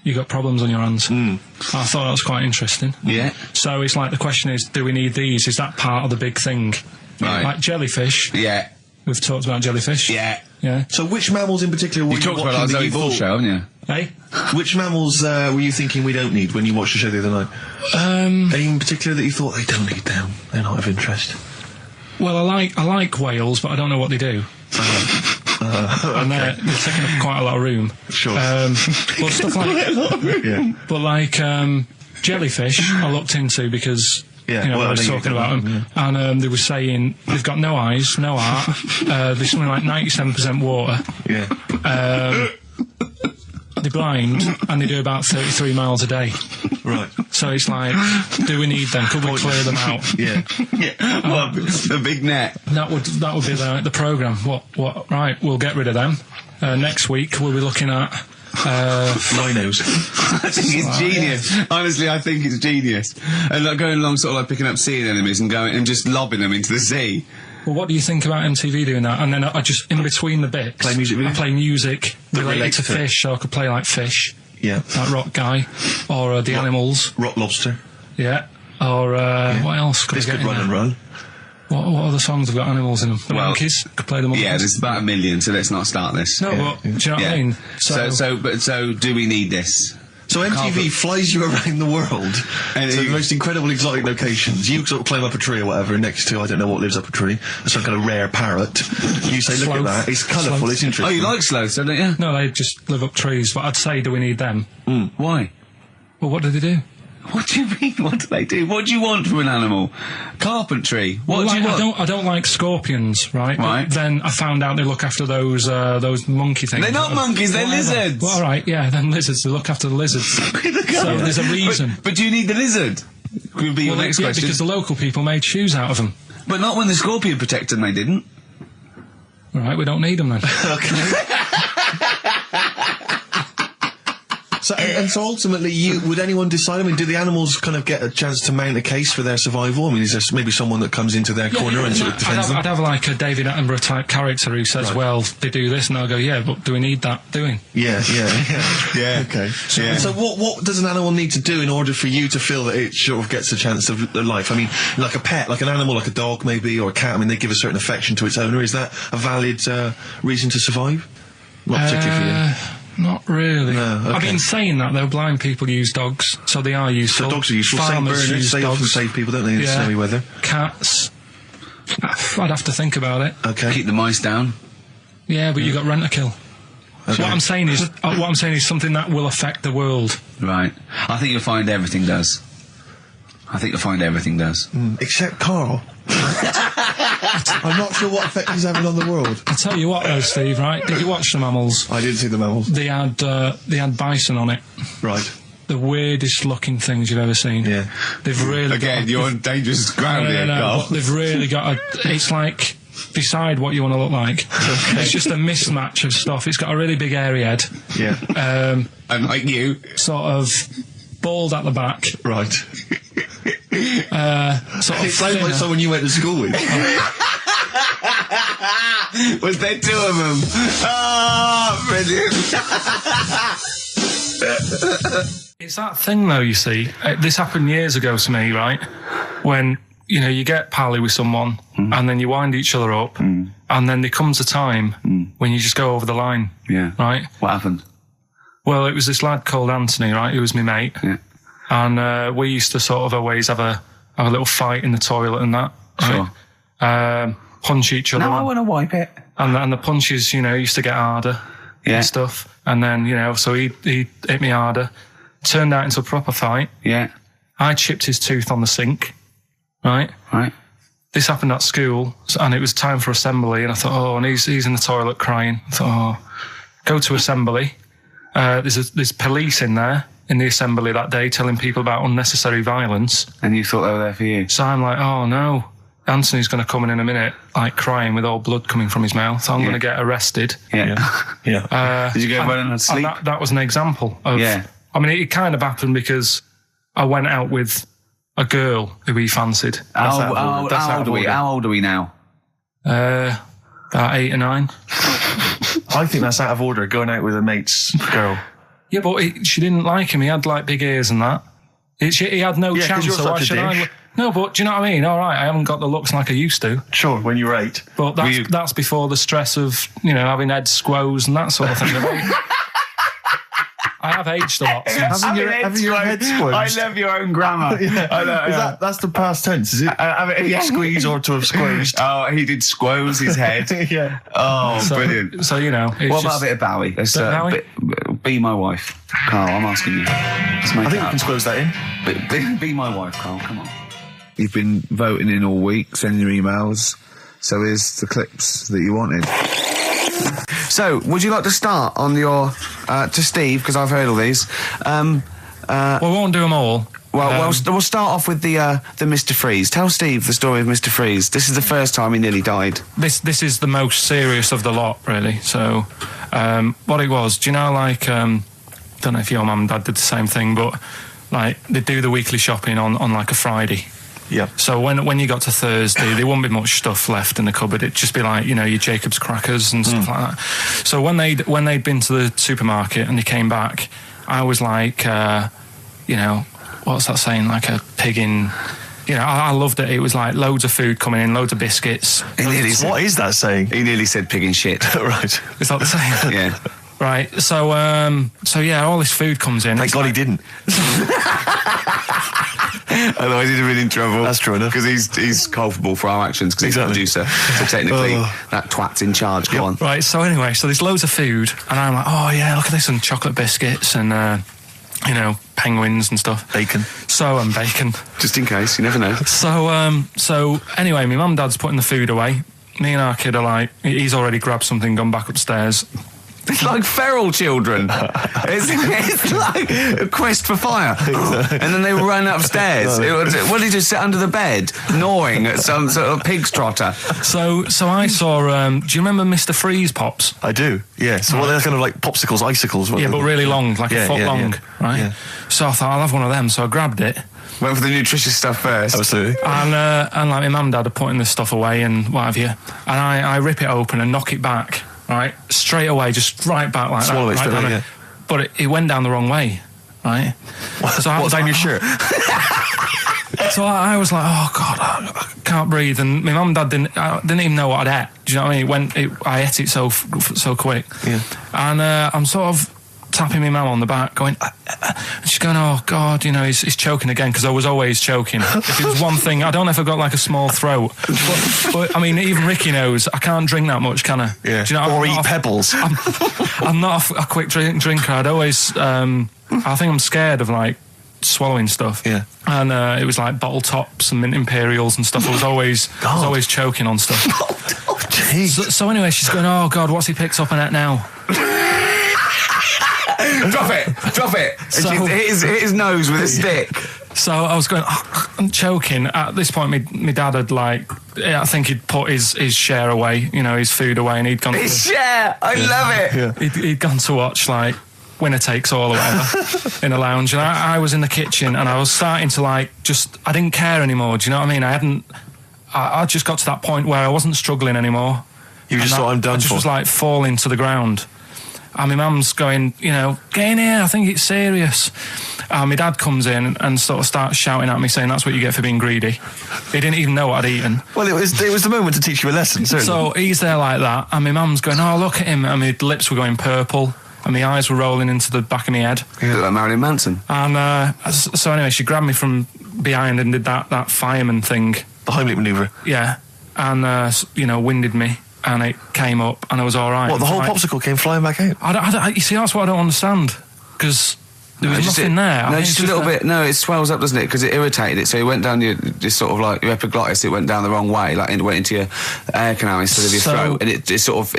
you got problems on your hands. I thought that was quite interesting. Yeah. So it's like the question is, do we need these? Is that part of the big thing? Right. Like jellyfish. Yeah. We've talked about jellyfish. Yeah. Yeah. So which mammals in particular were You talked about watching our that Zoe you Ball thought- show, haven't you? Hey? Which mammals were you thinking we don't need when you watched the show the other night? Any in particular that you thought they don't need them? They're not of interest. Well, I like whales, but I don't know what they do. And they're taking up quite a lot of room. Sure. But stuff like, Yeah. but like jellyfish, I looked into because Yeah, you know well, I was I know you talking don't about them, and they were saying they've got no eyes, no heart. There's something like 97% water. Yeah. They're blind, and they do about 33 miles a day. Right. So it's like, do we need them? Could we clear them out? Yeah. Well, the big net. That would be the programme. What? Right, we'll get rid of them. Next week we'll be looking at Rhinos. I think it's genius. Honestly, I think it's genius. And like going along, sort of like picking up sea anemones and going and just lobbing them into the sea. Well, what do you think about MTV doing that? And then I just, in between the bits, Play music videos? I play music related relates to to it. fish, so I could play like Fish, Yeah. that rock guy, or the animals, Rock lobster. yeah, or what else could This I get could in run there? and run. What other songs have got animals in them? The Well, Monkeys, could play the Monkeys. Yeah, there's about 1 million, so let's not start this. No, but do you know what I mean? So do we need this? So MTV Carpet. flies you around the world And to the you- most incredible exotic locations. You sort of climb up a tree or whatever next to, I don't know what lives up a tree, some kind of rare parrot. You say, look at Sloth. that, it's colourful, Sloth. it's Oh, interesting. you like sloths, don't you? No, they just live up trees, but I'd say, do we need them? Why? Well, what do they do? What do you mean? What do they do? What do you want from an animal? Carpentry. What Well, do you like, want? I don't like scorpions, right? Right. But then I found out they look after those monkey things. They're not monkeys, they're Whatever. lizards. Well, all right, yeah, then lizards. They look after the lizards. So there's a reason. But do you need the lizard? Could be your Well, next yeah, question. because the local people made shoes out of them. But not when the scorpion protected them, they didn't. All right, we don't need them then. So, and so ultimately, would anyone decide? I mean, do the animals kind of get a chance to mount a case for their survival? I mean, is there maybe someone that comes into their corner and sort of defends them? I'd have like a David Attenborough type character who says, Right. well, they do this, and I'll go, yeah, but do we need that doing? Yeah. Yeah. Okay. So, Yeah. so what does an animal need to do in order for you to feel that it sort of gets a chance of life? I mean, like a pet, like an animal, like a dog maybe, or a cat. I mean, they give a certain affection to its owner. Is that a valid reason to survive? Not particularly for you. Not really. No, okay. I mean, saying that, though, blind people use dogs, so they are useful. So dogs are useful. Saint Farmers burners, use they often dogs. save people, don't they, in Yeah. snowy weather? Cats. I'd have to think about it. Okay. Keep the mice down. Yeah, but you got rent to kill. So Okay. what I'm saying is something that will affect the world. Right. I think you'll find everything does. Except Karl. I'm not sure what effect he's having on the world. I'll tell you what, though, Steve. Right? Did you watch the mammals? I didn't see the mammals. They had bison on it. Right. The weirdest looking things you've ever seen. Yeah. They've really Again, got, you're on dangerous ground here, no, Carl. but they've really got it's like, decide what you want to look like. It's just a mismatch of stuff. It's got a really big airy head, Yeah. And like you. sort of bald at the back, Right. sort of It sounds like thinner. someone you went to school with. Was there two of them? Ah, brilliant. It's that thing, though, you see. This happened years ago to me, right? When, you know, you get pally with someone, and then you wind each other up, and then there comes a time when you just go over the line, Yeah. right? What happened? Well, it was this lad called Anthony, right, who was my mate, Yeah. and we used to sort of always have a little fight in the toilet and that, Sure. right? Punch each other, want to wipe it. and the punches, you know, used to get harder Yeah. and stuff, and then, you know, so he hit me harder, turned out into a proper fight. Yeah. I chipped his tooth on the sink, right? Right. This happened at school, and it was time for assembly, and I thought, oh, and he's in the toilet crying. I thought, oh, go to assembly. There's police in there, in the assembly that day telling people about unnecessary violence. And you thought they were there for you? So I'm like, oh no, Anthony's going to come in a minute, like crying with all blood coming from his mouth. I'm going to get arrested. Yeah. Did you go running and sleep? And that was an example of... Yeah. I mean, it kind of happened because I went out with a girl who he fancied. How old are we now? About 8 or 9. I think that's out of order, going out with a mate's girl. Yeah, but she didn't like him. He had like big ears and that. He had no chance. You're So why such a should I? dick. No, but do you know what I mean? All right, I haven't got the looks like I used to. Sure, when you were 8. But that's before the stress of, having head squoes and that sort of thing. I have aged a lot. Having your head squeezed. I love your own grammar. I know, That's the past tense, is it? Squeeze or to have squeezed. Oh, he did squoze his head. Yeah. Oh, brilliant. So, What about a bit of Bowie? Let's, be my wife. Carl, I'm asking you. Let's make I think it we up. can squeeze that in. Be my wife, Carl, come on. You've been voting in all week, sending your emails. So here's the clips that you wanted. So, would you like to start on your... to Steve, because I've heard all these. We won't do them all. Well, we'll start off with the Mr. Freeze. Tell Steve the story of Mr. Freeze. This is the first time he nearly died. This is the most serious of the lot, really. So, what it was, do you know, like... don't know if your mum and dad did the same thing, but, like, they do the weekly shopping on like, a Friday. Yeah. So when you got to Thursday, there wouldn't be much stuff left in the cupboard. It'd just be like, your Jacob's crackers and stuff like that. So when they'd been to the supermarket and they came back, I was like, what's that saying? Like a pig in... I loved it. It was like loads of food coming in, loads of biscuits. What is that saying? He nearly said pig in shit. Right. Is that the saying? Yeah. Right. So all this food comes in. Thank God he didn't. Otherwise he'd have been in trouble. That's true enough. Because he's culpable for our actions, because he's the producer. So technically, that twat's in charge. Go on. Right, so anyway, there's loads of food, and I'm like, oh yeah, look at this, and chocolate biscuits, and, penguins and stuff. Bacon. And bacon. Just in case, you never know. So anyway, my mum and dad's putting the food away. Me and our kid are like, he's already grabbed something, gone back upstairs. It's like feral children. It's like a quest for fire. And then they run upstairs. What did he just sit under the bed, gnawing at some sort of pig's trotter? So I saw, do you remember Mr. Freeze Pops? I do, yeah. So they're kind of like popsicles, icicles. Yeah, but really long, like a foot long, right? Yeah. So I thought, I'll have one of them. So I grabbed it. Went for the nutritious stuff first. Absolutely. And like my mum and dad are putting this stuff away and what have you. And I rip it open and knock it back. Right, straight away, just right back like Swallow that. it straight away, yeah. But it went down the wrong way, right? So what, down your shirt? So I was like, oh God, I can't breathe. And my mum and dad didn't even know what I'd ate. Do you know what I mean? I ate it so quick. Yeah. And I'm sort of tapping my mum on the back, going, and she's going, oh God, he's choking again, because I was always choking. If it was one thing, I don't know if I've got like a small throat, but I mean, even Ricky knows I can't drink that much, can I? Yeah. Do you know, or eat pebbles. I'm not a quick drinker. I'd always, I think I'm scared of like swallowing stuff. Yeah. And it was like bottle tops and mint imperials and stuff. I was always choking on stuff. Oh, jeez. So anyway, she's going, oh God, what's he picked up on it now? Drop it. So, hit his nose with a stick. So I was going, I'm choking. At this point, my dad had I think he'd put his share away, his food away, and he'd gone. His share, I love it. Yeah. He'd gone to watch Winner Takes All or whatever in a lounge, and I was in the kitchen, and I was starting to I didn't care anymore. Do you know what I mean? I just got to that point where I wasn't struggling anymore. You just thought, I'm done for. I just was falling to the ground. And my mum's going, get in here, I think it's serious. And my dad comes in and sort of starts shouting at me, saying that's what you get for being greedy. He didn't even know what I'd eaten. Well, it was the moment to teach you a lesson, certainly. So he's there like that, and my mum's going, oh, look at him, and my lips were going purple, and my eyes were rolling into the back of my head. You look like Marilyn Manson. And so anyway, she grabbed me from behind and did that fireman thing. The Heimlich manoeuvre. Yeah. And, winded me. And it came up, and I was all right. What, the whole popsicle came flying back out? You see, that's what I don't understand, because there was nothing there. No, just a little bit. No, it swells up, doesn't it? Because it irritated it. So it went down your sort of like your epiglottis. It went down the wrong way, it went into your air canal instead of your throat, and it sort of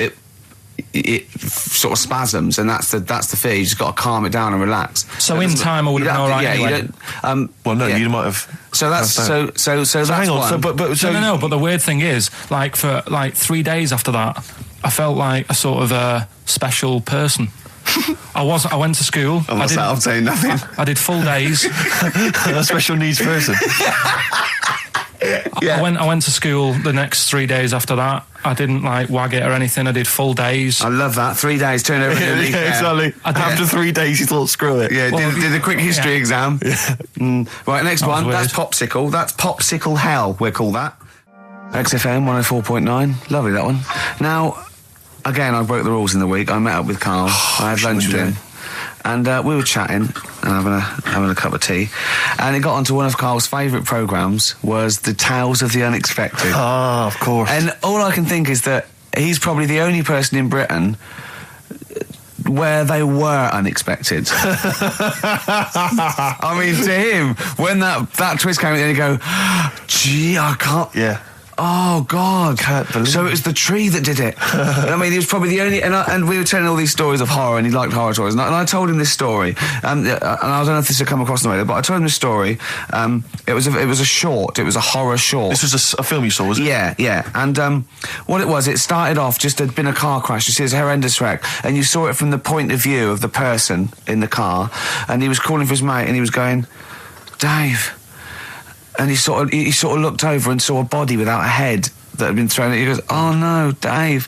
it sort of spasms, and that's the fear. You just got to calm it down and relax. So in time, I would have been all right. Yeah, anyway. you don't. Well, no, yeah. you might have. So that's so that's hang on. one. So, but No. But the weird thing is, like for like 3 days after that, I felt like a sort of a special person. I went to school. I'm saying nothing. I did full days. a special needs person. Yeah. I went to school the next 3 days after that. I didn't like wag it or anything. I did full days. I love that. 3 days, turn over a leaf. Exactly. After 3 days, you thought, screw it. Yeah, did a quick history exam. Right, next That was one. weird. That's popsicle. That's popsicle hell, we'll call that. XFM 104.9. Lovely, that one. Now, again, I broke the rules in the week. I met up with Karl. I had lunch with him. And we were chatting and having a cup of tea. And it got onto one of Karl's favourite programmes, was the Tales of the Unexpected. Ah, of course. And all I can think is that he's probably the only person in Britain where they were unexpected. I mean, to him, when that twist came in, you go, gee, I can't... Yeah. Oh, God. Can't believe So it was the tree that did it. I mean, he was probably the only... And we were telling all these stories of horror, and he liked horror stories. And I told him this story. And I don't know if this had come across the way, but I told him this story. It was a short. It was a horror short. This was a film you saw, was it? Yeah. And what it was, it started off, just there'd been a car crash. You see, it's a horrendous wreck. And you saw it from the point of view of the person in the car. And he was calling for his mate, and he was going, Dave... And he sort of looked over and saw a body without a head that had been thrown at. He goes, oh no, Dave.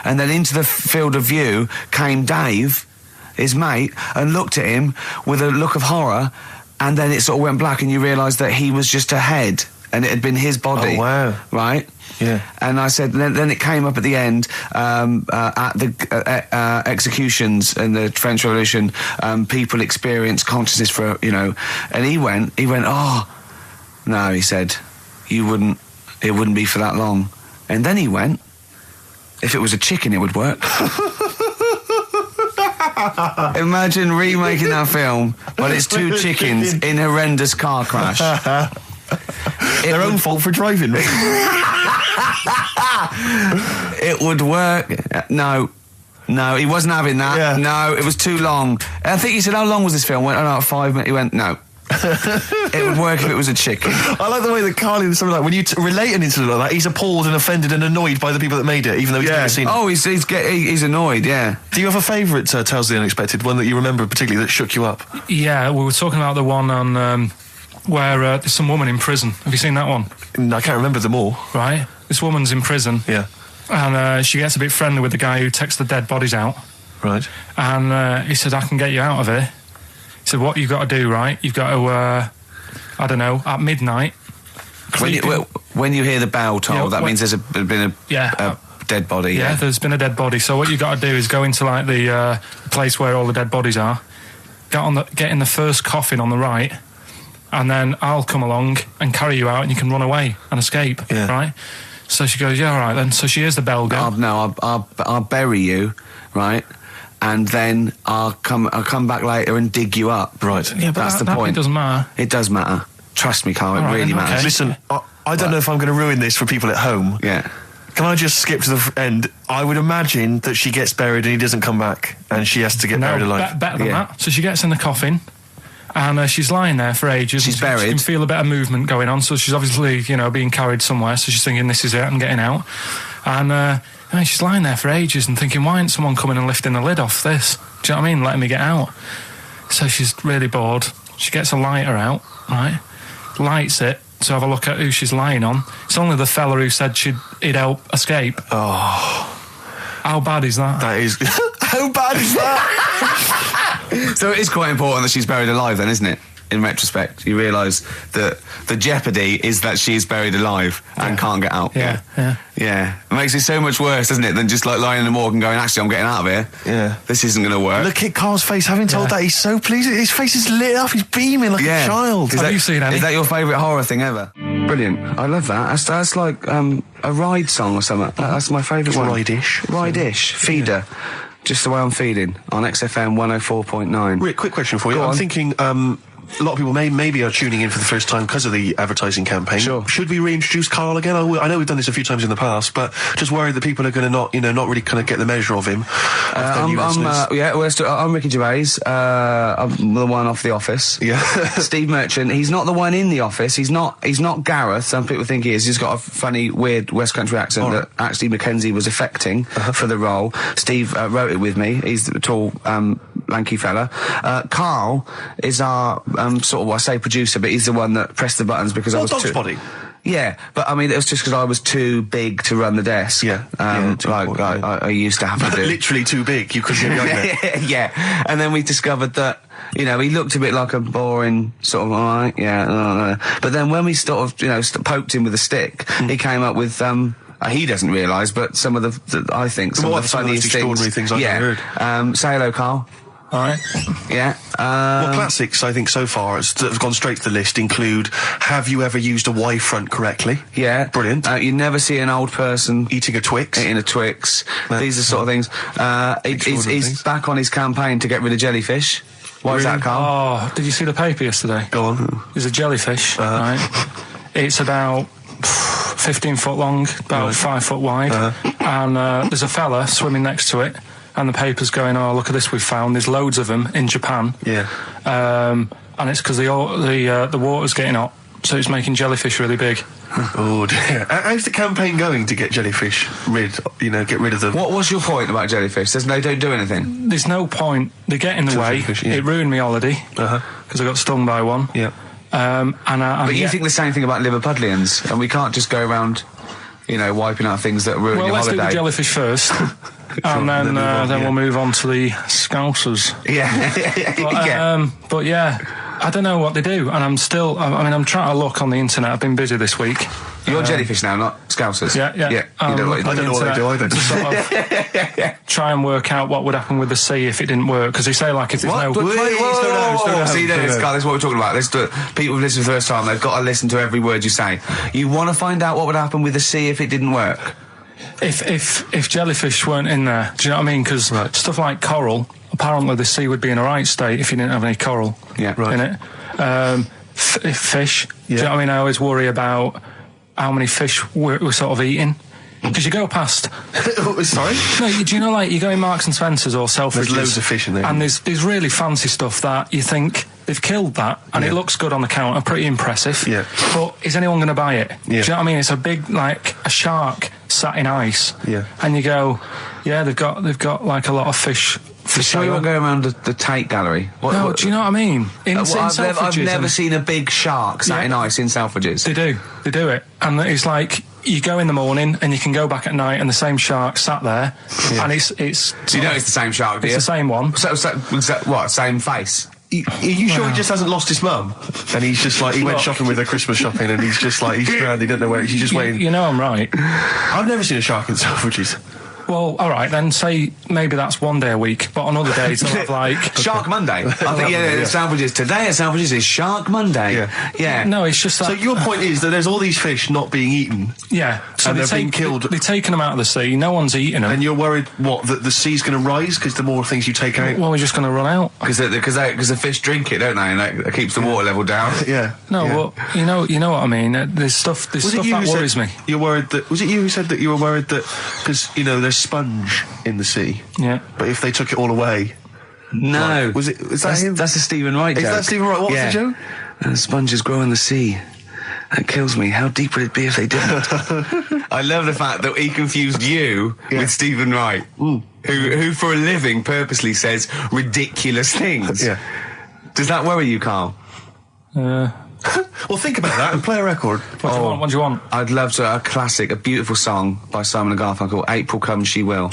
And then into the field of view came Dave, his mate, and looked at him with a look of horror. And then it sort of went black, and you realised that he was just a head, and it had been his body. Oh, wow. Right? Yeah. And I said, then it came up at the end, at the executions in the French Revolution, people experience consciousness for, and he went, oh, no, he said, it wouldn't be for that long. And then he went, if it was a chicken, it would work. Imagine remaking that film, but it's two chickens in a horrendous car crash. Their own fault for driving. It would work. No, he wasn't having that. Yeah. No, it was too long. I think he said, how long was this film? I went, 5 minutes. He went, no. It would work if it was a chicken. I like the way that Karl is something like, when you relate an incident like that, he's appalled and offended and annoyed by the people that made it, even though he's never seen it. Oh, he's annoyed, yeah. Do you have a favourite Tales of the Unexpected, one that you remember particularly that shook you up? Yeah, we were talking about the one on where there's some woman in prison. Have you seen that one? I can't remember them all. Right. This woman's in prison. Yeah. And she gets a bit friendly with the guy who takes the dead bodies out. Right. And he said, I can get you out of here. He said, what you've got to do, right? You've got to, at midnight... When you hear the bell toll, that means there's been a dead body. Yeah, there's been a dead body. So what you've got to do is go into, like, the place where all the dead bodies are, get in the first coffin on the right, and then I'll come along and carry you out, and you can run away and escape, right? So she goes, yeah, all right, then. So she hears the bell go. I'll bury you, right? And then I'll come back later and dig you up. Right. Yeah, but that's the point. It doesn't matter. It does matter. Trust me, Karl, it really matters. Okay. Listen, I don't know if I'm going to ruin this for people at home. Yeah. Can I just skip to the end? I would imagine that she gets buried and he doesn't come back, and she has to get buried alive. Better than that. So she gets in the coffin, and she's lying there for ages. She's buried. She can feel a bit of movement going on, so she's obviously, being carried somewhere, so she's thinking, this is it, I'm getting out. And she's lying there for ages and thinking, why isn't someone coming and lifting the lid off this? Do you know what I mean? Letting me get out. So she's really bored. She gets a lighter out, right? Lights it to have a look at who she's lying on. It's only the fella who said he'd help escape. Oh. How bad is that? That is... How bad is that? So it is quite important that she's buried alive then, isn't it? In retrospect, you realise that the jeopardy is that she's buried alive and can't get out. Yeah. It makes it so much worse, doesn't it, than just like lying in the morgue and going, actually, I'm getting out of here. Yeah. This isn't going to work. Look at Karl's face. Having told that, he's so pleased. His face is lit up. He's beaming like a child. Have you seen any? Is that your favourite horror thing ever? Brilliant. I love that. That's like a ride song or something. That's my favourite one. Ride-ish. Ride-ish. Feeder. Just the way I'm feeding on XFM 104.9. Rick, quick question for you. Go I'm on. thinking... a lot of people maybe are tuning in for the first time because of the advertising campaign. Sure. Should we reintroduce Karl again? I know we've done this a few times in the past, but just worried that people are going to not really kind of get the measure of him. I'm Ricky Gervais. I'm the one off The Office. Yeah. Steve Merchant. He's not the one in The Office. He's not Gareth. Some people think he is. He's got a funny, weird West Country accent that actually Mackenzie was affecting for the role. Steve wrote it with me. He's the tall, lanky fella. Karl is our sort of, I say producer, but he's the one that pressed the buttons because I was Dog's Body. Yeah, but I mean, it was just because I was too big to run the desk. Yeah. I used to have to do. Literally too big. You couldn't get behind it. Yeah, and then we discovered that, you know, he looked a bit like a boring sort of, alright, yeah, but then when we sort of, you know, poked him with a stick, he came up with, he doesn't realise, but some of the I think, some of the funniest extraordinary things I've ever heard. Say hello, Karl. Alright. Yeah. Well, classics, I think, so far, that have gone straight to the list include, have you ever used a Y front correctly? Yeah. Brilliant. You never see an old person eating a Twix. Eating a Twix. These are sort of things. He's back on his campaign to get rid of jellyfish. Why is that, Karl? Oh, did you see the paper yesterday? Go on. There's a jellyfish, right? It's about 15 foot long, about 5 foot wide, and there's a fella swimming next to it. And the paper's going, oh, look at this we've found. There's loads of them in Japan. Yeah. And it's because the water's getting hot, so it's making jellyfish really big. Oh dear. How's the campaign going to get jellyfish get rid of them? What was your point about jellyfish? They don't do anything. There's no point. They get in the way. It ruined my holiday because I got stung by one. Yeah. But you think the same thing about Liverpudlians, and we can't just go around, wiping out things that ruin your let's holiday. do the jellyfish first. And then we'll move on to the Scousers. Yeah. But yeah, I don't know what they do, and I'm trying to look on the internet. I've been busy this week. You're jellyfish now, not Scousers. Yeah. I don't know what they do either. To sort of try and work out what would happen with the sea if it didn't work, because they say like if there's See, Karl, this is what we're talking about. People who've listened for the first time, they've got to listen to every word you say. You want to find out what would happen with the sea if it didn't work? If jellyfish weren't in there, do you know what I mean? Because stuff like coral, apparently the sea would be in a right state if you didn't have any coral in it. Fish, do you know what I mean? I always worry about how many fish we're sort of eating. Because you go past... Sorry? No, do you know, like, you go in Marks and Spencer's or Selfridges... There's loads of fish in there. And there's really fancy stuff that you think they've killed that, and it looks good on the counter, pretty impressive. Yeah. But is anyone going to buy it? Yeah. Do you know what I mean? It's a big, like, a shark sat in ice. Yeah. And you go, yeah, they've got like, a lot of fish... So you won't go around the Tate Gallery? Do you know what I mean? I've never seen a big shark sat in ice in Selfridges. They do it. And it's like, you go in the morning and you can go back at night and the same shark sat there. Yeah. And it's... So you know it's the same shark, do you? It's the same one. So what, same face? Are you sure he just hasn't lost his mum? And he's just like, he went shopping with her Christmas shopping and he's just like, he's drowned, he doesn't know where, he's just waiting. You know I'm right. I've never seen a shark in Selfridges. Well, all right, then say maybe that's one day a week, but on other days they'll have like... Shark Monday. I think, Selfridges. Today at Selfridges is Shark Monday. Yeah. No, it's just that... So your point is that there's all these fish not being eaten. Yeah. So and they're being killed. They've taken them out of the sea, no one's eating them. And you're worried, that the sea's going to rise because the more things you take out? Well, we're just going to run out. Because the fish drink it, don't they? And that keeps the water level down. Yeah. No, well, you know what I mean? There's stuff that worries me. You're worried that... Was it you who said that you were worried that... Because, there's sponge in the sea. Yeah. But if they took it all away... No. Was that him? That's a Stephen Wright joke. Is that Stephen Wright? What's the joke? And sponges grow in the sea. That kills me. How deep would it be if they didn't? I love the fact that he confused you with Stephen Wright, who for a living purposely says ridiculous things. Yeah. Does that worry you, Karl? Well, think about that and play a record. What do you want? I'd love to. A classic, a beautiful song by Simon and Garfunkel, April Comes She Will.